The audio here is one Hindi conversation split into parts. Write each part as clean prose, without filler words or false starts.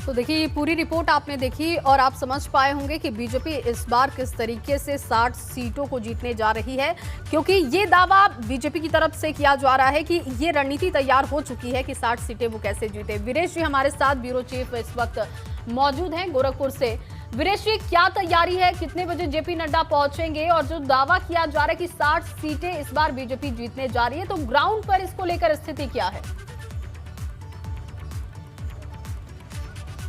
तो देखिए, ये पूरी रिपोर्ट आपने देखी और आप समझ पाए होंगे कि बीजेपी इस बार किस तरीके से 60 सीटों को जीतने जा रही है, क्योंकि ये दावा बीजेपी की तरफ से किया जा रहा है कि ये रणनीति तैयार हो चुकी है कि 60 सीटें वो कैसे जीते। वीरेश जी हमारे साथ ब्यूरो चीफ इस वक्त मौजूद हैं गोरखपुर से। वीरेश जी, क्या तैयारी है, कितने बजे जेपी नड्डा पहुंचेंगे, और जो दावा किया जा रहा है कि 60 सीटें इस बार बीजेपी जीतने जा रही है, तो ग्राउंड पर इसको लेकर स्थिति क्या है?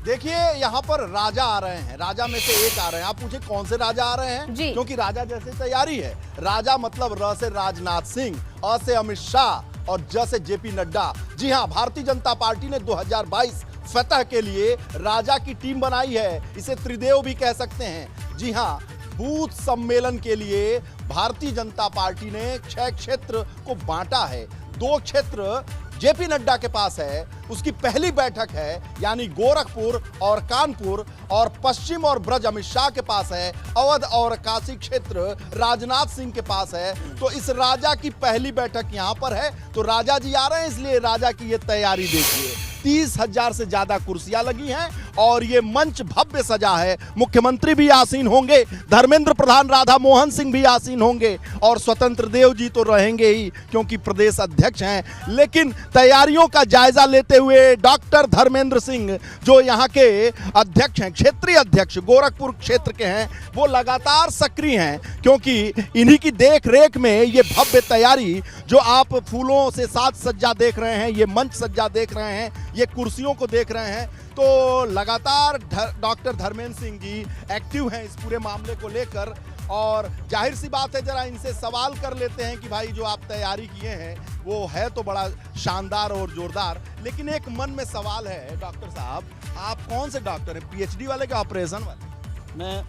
देखिए, यहाँ पर राजा आ रहे हैं, राजा में से एक आ रहे हैं। आप पूछे कौन से राजा आ रहे हैं? क्योंकि राजा जैसे तैयारी है। राजा मतलब र से राजनाथ सिंह, अ से अमित शाह और ज से जेपी नड्डा। जी हाँ, भारतीय जनता पार्टी ने 2022 फतह के लिए राजा की टीम बनाई है। इसे त्रिदेव भी कह सकते हैं। जी हाँ, बूथ सम्मेलन के लिए भारतीय जनता पार्टी ने 6 क्षेत्र को बांटा है। 2 क्षेत्र जेपी नड्डा के पास है, उसकी पहली बैठक है, यानी गोरखपुर और कानपुर, और पश्चिम और ब्रज अमित शाह के पास है। अवध और काशी क्षेत्र राजनाथ सिंह के पास है। तो इस राजा की पहली बैठक यहां पर है। तो राजा जी आ रहे हैं, इसलिए राजा की ये तैयारी देखिए। 30,000 से ज्यादा कुर्सियां लगी हैं और ये मंच भव्य सजा है। मुख्यमंत्री भी आसीन होंगे, धर्मेंद्र प्रधान, राधा मोहन सिंह भी आसीन होंगे, और स्वतंत्र देव जी तो रहेंगे ही क्योंकि प्रदेश अध्यक्ष हैं। लेकिन तैयारियों का जायजा लेते हुए डॉक्टर धर्मेंद्र सिंह, जो यहाँ के अध्यक्ष हैं, क्षेत्रीय अध्यक्ष गोरखपुर क्षेत्र के हैं, वो लगातार सक्रिय हैं, क्योंकि इन्हीं की देख रेख में ये भव्य तैयारी, जो आप फूलों से साज सज्जा देख रहे हैं, ये मंच सज्जा देख रहे हैं, ये कुर्सियों को देख रहे हैं, तो लगातार डॉक्टर धर्मेंद्र सिंह जी एक्टिव हैं इस पूरे मामले को लेकर। और जाहिर सी बात है, जरा इनसे सवाल कर लेते हैं कि भाई जो आप तैयारी किए हैं वो है तो बड़ा शानदार और जोरदार, लेकिन एक मन में सवाल है डॉक्टर साहब, आप कौन से डॉक्टर हैं, पीएचडी वाले का ऑपरेशन वाले? मैं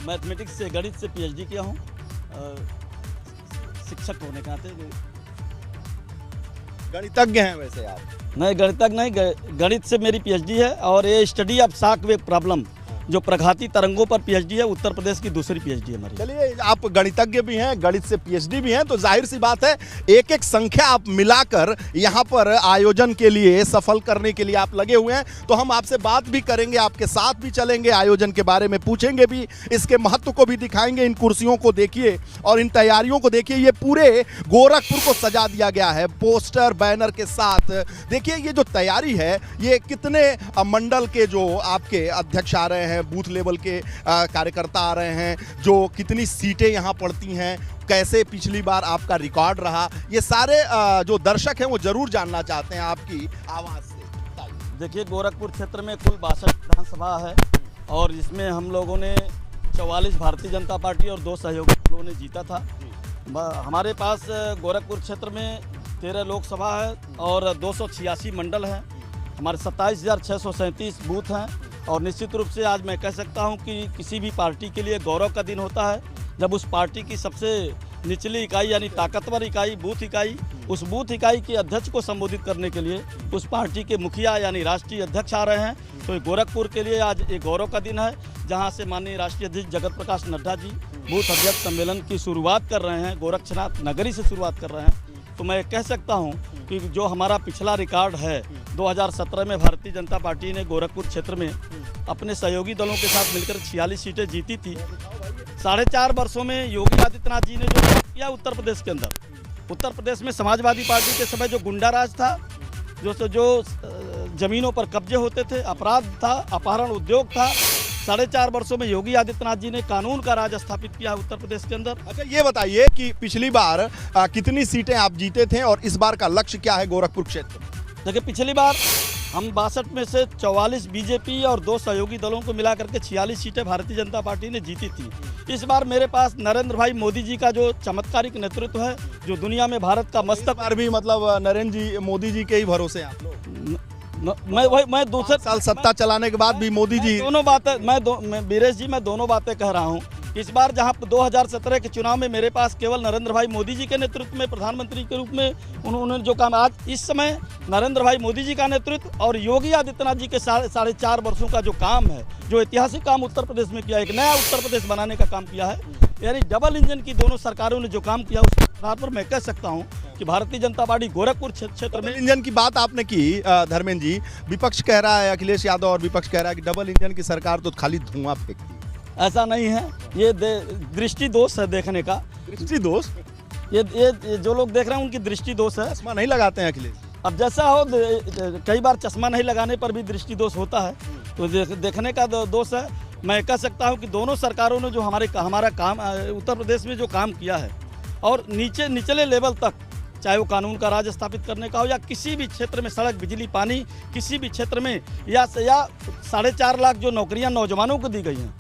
मैथमेटिक्स से, गणित से पीएचडी किया हूँ, शिक्षक होने के नाते। गणितज्ञ हैं वैसे आप? नहीं, गणितज्ञ नहीं, गणित से मेरी पीएचडी है, और ये study of shock wave problem, जो प्रघाती तरंगों पर पीएचडी है, उत्तर प्रदेश की दूसरी पीएचडी है हमारी। चलिए, आप गणितज्ञ भी हैं, गणित से पीएचडी भी हैं, तो जाहिर सी बात है एक एक संख्या आप मिलाकर यहाँ पर आयोजन के लिए, सफल करने के लिए आप लगे हुए हैं। तो हम आपसे बात भी करेंगे, आपके साथ भी चलेंगे, आयोजन के बारे में पूछेंगे भी, इसके महत्व को भी दिखाएंगे। इन कुर्सियों को देखिए और इन तैयारियों को देखिए, ये पूरे गोरखपुर को सजा दिया गया है पोस्टर बैनर के साथ। देखिए, ये जो तैयारी है, ये कितने मंडल के जो आपके अध्यक्ष आ रहे हैं, बूथ लेवल के कार्यकर्ता आ रहे हैं, जो कितनी सीटें यहाँ पड़ती हैं, कैसे पिछली बार आपका रिकॉर्ड रहा, ये सारे जो दर्शक हैं वो जरूर जानना चाहते हैं आपकी आवाज़ से। देखिए, गोरखपुर क्षेत्र में कुल 62 विधानसभा है, और इसमें हम लोगों ने 44 भारतीय जनता पार्टी और 2 सहयोगी दलों ने जीता था। हमारे पास गोरखपुर क्षेत्र में 13 लोकसभा है और 286 मंडल हैं। हमारे 27,637 बूथ हैं, और निश्चित रूप से आज मैं कह सकता हूं कि किसी भी पार्टी के लिए गौरव का दिन होता है जब उस पार्टी की सबसे निचली इकाई, यानी ताकतवर इकाई, बूथ इकाई, उस बूथ इकाई के अध्यक्ष को संबोधित करने के लिए उस पार्टी के मुखिया यानी राष्ट्रीय अध्यक्ष आ रहे हैं। तो गोरखपुर के लिए आज एक गौरव का दिन है, जहां से माननीय राष्ट्रीय अध्यक्ष जगत प्रकाश नड्डा जी बूथ अध्यक्ष सम्मेलन की शुरुआत कर रहे हैं, गोरक्षनाथ नगरी से शुरुआत कर रहे हैं। तो मैं कह सकता हूं कि जो हमारा पिछला रिकॉर्ड है, 2017 में भारतीय जनता पार्टी ने गोरखपुर क्षेत्र में अपने सहयोगी दलों के साथ मिलकर 46 सीटें जीती थी। 4.5 वर्षों में योगी आदित्यनाथ जी ने जो किया उत्तर प्रदेश के अंदर, उत्तर प्रदेश में समाजवादी पार्टी के समय जो गुंडा राज था, जो जमीनों पर कब्जे होते थे, अपराध था, अपहरण उद्योग था, 4.5 वर्षों में योगी आदित्यनाथ जी ने कानून का राज स्थापित किया उत्तर प्रदेश के अंदर। अच्छा, ये बताइए कि पिछली बार कितनी सीटें आप जीते थे और इस बार का लक्ष्य क्या है गोरखपुर क्षेत्र में? देखिए, पिछली बार हम 62 में से 44 बीजेपी और 2 सहयोगी दलों को मिला करके 46 सीटें भारतीय जनता पार्टी ने जीती थी। इस बार मेरे पास नरेंद्र भाई मोदी जी का जो चमत्कारिक नेतृत्व है, जो दुनिया में भारत का मस्तक, बार भी मतलब नरेंद्र जी, मोदी जी के ही भरोसे आप लोग? मैं दूसरे साल सत्ता चलाने के बाद भी मोदी जी, दोनों बातें वीरेश जी, मैं दोनों बातें कह रहा हूँ। इस बार जहां 2017 के चुनाव में मेरे पास केवल नरेंद्र भाई मोदी जी के नेतृत्व में प्रधानमंत्री के रूप में उन्होंने जो काम, आज इस समय नरेंद्र भाई मोदी जी का नेतृत्व और योगी आदित्यनाथ जी के 4.5 वर्षों का जो काम है, जो ऐतिहासिक काम उत्तर प्रदेश में किया, एक नया उत्तर प्रदेश बनाने का काम किया है, यानी डबल इंजन की दोनों सरकारों ने जो काम किया, उस आधार पर मैं कह सकता हूं कि भारतीय जनता पार्टी गोरखपुर क्षेत्र में इंजन की बात आपने की धर्मेंद्र जी, विपक्ष कह रहा है, अखिलेश यादव और विपक्ष कह रहा है कि डबल इंजन की सरकार तो खाली धुआं फेंकती है। ऐसा नहीं है, ये दृष्टि दोष है देखने का। दृष्टि दोष? ये जो लोग देख रहे हैं उनकी दृष्टि दोष है। चश्मा नहीं लगाते हैं अखिलेश? अब जैसा हो, कई बार चश्मा नहीं लगाने पर भी दृष्टि दोष होता है, तो देखने का दोष है। मैं कह सकता हूं कि दोनों सरकारों ने जो हमारा काम उत्तर प्रदेश में जो काम किया है और निचले लेवल तक, चाहे वो कानून का राज स्थापित करने का हो या किसी भी क्षेत्र में सड़क, बिजली, पानी, किसी भी क्षेत्र में, या 4.5 लाख जो नौकरियां नौजवानों को दी गई हैं,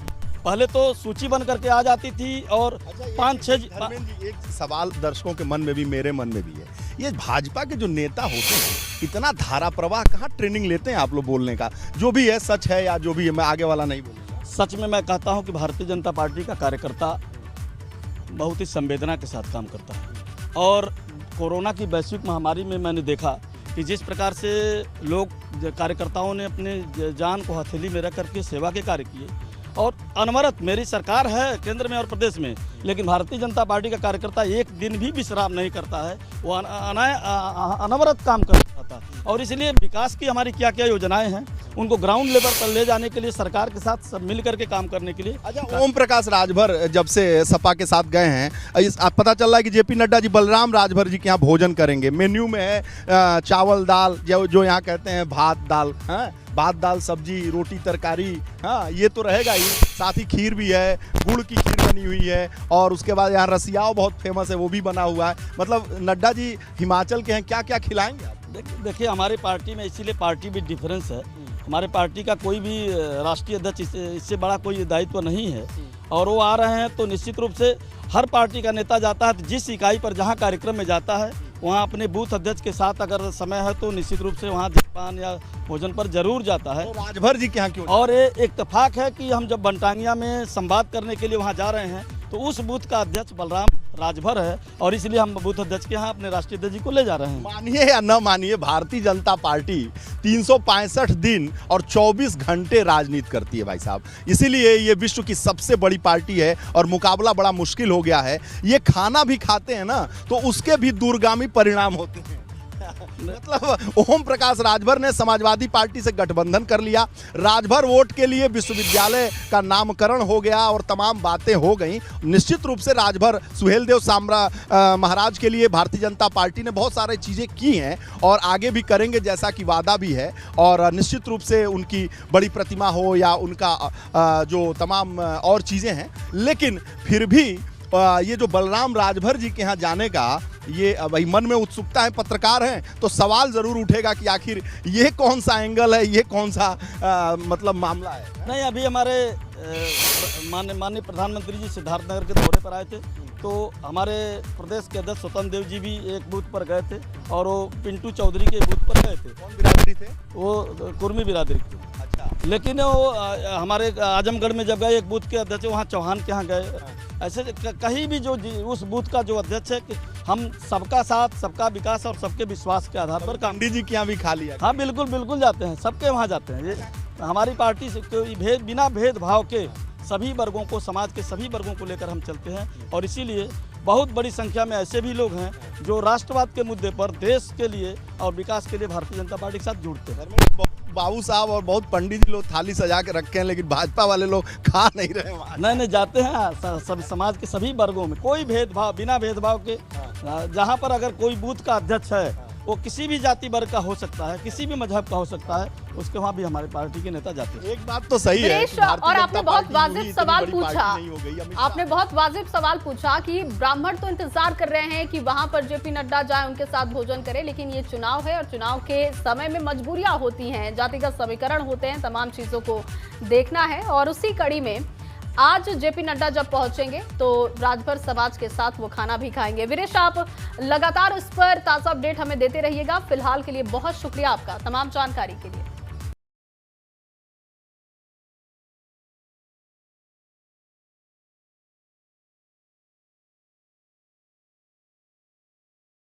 पहले तो सूची बन करके आ जाती थी और 5-6। एक सवाल दर्शकों के मन में भी, मेरे मन में भी है, ये भाजपा के जो नेता होते हैं, इतना धारा प्रवाह कहाँ ट्रेनिंग लेते हैं आप लोग बोलने का? जो भी है सच है या जो भी है, मैं आगे वाला नहीं बोलूँगा। सच में मैं कहता हूं कि भारतीय जनता पार्टी का कार्यकर्ता बहुत ही संवेदना के साथ काम करता है। और कोरोना की वैश्विक महामारी में मैंने देखा कि जिस प्रकार से लोग, कार्यकर्ताओं ने अपने जान को हथेली में रख करके सेवा के कार्य किए, और अनवरत, मेरी सरकार है केंद्र में और प्रदेश में, लेकिन भारतीय जनता पार्टी का कार्यकर्ता एक दिन भी विश्राम नहीं करता है, वो अनवरत काम कर रहा था। और इसलिए विकास की हमारी क्या क्या योजनाएं हैं, उनको ग्राउंड लेवल पर ले जाने के लिए, सरकार के साथ सब मिल करके काम करने के लिए। अच्छा, ओम प्रकाश राजभर जब से सपा के साथ गए हैं, पता चल रहा है कि जेपी नड्डा जी बलराम राजभर जी के यहाँ भोजन करेंगे। मेन्यू में है चावल दाल, जो यहाँ कहते हैं भात दाल, भात दाल सब्जी रोटी तरकारी, हाँ ये तो रहेगा ही, साथ ही खीर भी है, गुड़ की खीर बनी हुई है, और उसके बाद यहाँ रसियाओ बहुत फेमस है, वो भी बना हुआ है। मतलब नड्डा जी हिमाचल के हैं, क्या क्या खिलाएंगे आप? देखिए हमारे पार्टी में, इसीलिए पार्टी भी डिफरेंस है, हमारे पार्टी का कोई भी राष्ट्रीय अध्यक्ष इससे बड़ा कोई दायित्व नहीं है, और वो आ रहे हैं तो निश्चित रूप से हर पार्टी का नेता जाता है तो जिस इकाई पर जहाँ कार्यक्रम में जाता है वहाँ अपने बूथ अध्यक्ष के साथ अगर समय है तो निश्चित रूप से वहाँ जलपान या भोजन पर जरूर जाता है। तो राजभर जी के यहाँ क्यों? और ये इत्तेफाक है कि हम जब बनटांगिया में संवाद करने के लिए वहाँ जा रहे हैं तो उस बूथ का अध्यक्ष बलराम राजभर है, और इसलिए हम बूथ अध्यक्ष के यहाँ अपने राष्ट्रीय अध्यक्ष जी को ले जा रहे हैं। मानिए या न मानिए, भारतीय जनता पार्टी 365 दिन और 24 घंटे राजनीति करती है भाई साहब, इसीलिए ये विश्व की सबसे बड़ी पार्टी है और मुकाबला बड़ा मुश्किल हो गया है। ये खाना भी खाते हैं ना तो उसके भी दूरगामी परिणाम होते हैं। मतलब ओम प्रकाश राजभर ने समाजवादी पार्टी से गठबंधन कर लिया, राजभर वोट के लिए विश्वविद्यालय का नामकरण हो गया और तमाम बातें हो गई। निश्चित रूप से राजभर, सुहेलदेव महाराज के लिए भारतीय जनता पार्टी ने बहुत सारी चीज़ें की हैं और आगे भी करेंगे, जैसा कि वादा भी है। और निश्चित रूप से उनकी बड़ी प्रतिमा हो या उनका जो तमाम और चीज़ें हैं, लेकिन फिर भी ये जो बलराम राजभर जी के यहाँ जाने का ये भाई मन में उत्सुकता है। पत्रकार हैं तो सवाल जरूर उठेगा कि आखिर ये कौन सा एंगल है, ये कौन सा मतलब मामला है। नहीं, अभी हमारे माननीय प्रधानमंत्री जी सिद्धार्थनगर के दौरे पर आए थे, तो हमारे प्रदेश के अध्यक्ष स्वतंत्र देव जी भी एक बूथ पर गए थे और वो पिंटू चौधरी के बूथ पर गए थे। कौन बिरादरी थे? वो कुर्मी बिरादरी थे। अच्छा। लेकिन वो हमारे आजमगढ़ में जब गए एक बूथ के अध्यक्ष वहाँ चौहान के यहाँ गए। ऐसे कहीं भी जो उस बूथ का जो अध्यक्ष है कि हम सबका साथ, सबका विकास और सबके विश्वास के आधार पर काम। जी के यहाँ भी खा लिया? हाँ बिल्कुल बिल्कुल जाते हैं, सबके वहाँ जाते हैं। ये हमारी पार्टी से कोई बिना भेदभाव के सभी वर्गों को, समाज के सभी वर्गों को लेकर हम चलते हैं, और इसीलिए बहुत बड़ी संख्या में ऐसे भी लोग हैं जो राष्ट्रवाद के मुद्दे पर देश के लिए और विकास के लिए भारतीय जनता पार्टी के साथ जुड़ते हैं। बाबू साहब और बहुत पंडित जी लोग थाली सजा के रखे हैं, लेकिन भाजपा वाले लोग खा नहीं रहे वहाँ। नहीं जाते हैं सब समाज के सभी वर्गों में, कोई भेदभाव, बिना भेदभाव के। जहाँ पर अगर कोई बूथ का अध्यक्ष है वो किसी भी जाति वर्ग का हो सकता है, किसी भी मजहब का हो सकता है, उसके वहाँ भी हमारी पार्टी के नेता जाते हैं। एक बात तो सही है, और आपने बहुत वाजिब सवाल पूछा, आपने बहुत वाजिब सवाल पूछा कि ब्राह्मण तो इंतजार कर रहे हैं कि वहां पर जेपी नड्डा जाए, उनके साथ भोजन करें, लेकिन ये चुनाव है और चुनाव के समय में मजबूरियां होती हैं, जातिगत समीकरण होते हैं, तमाम चीजों को देखना है। और उसी कड़ी में आज जेपी नड्डा जब पहुंचेंगे तो राजभर समाज के साथ वो खाना भी खाएंगे। वीरेश, आप लगातार इस पर ताजा अपडेट हमें देते रहिएगा। फिलहाल के लिए बहुत शुक्रिया आपका तमाम जानकारी के लिए।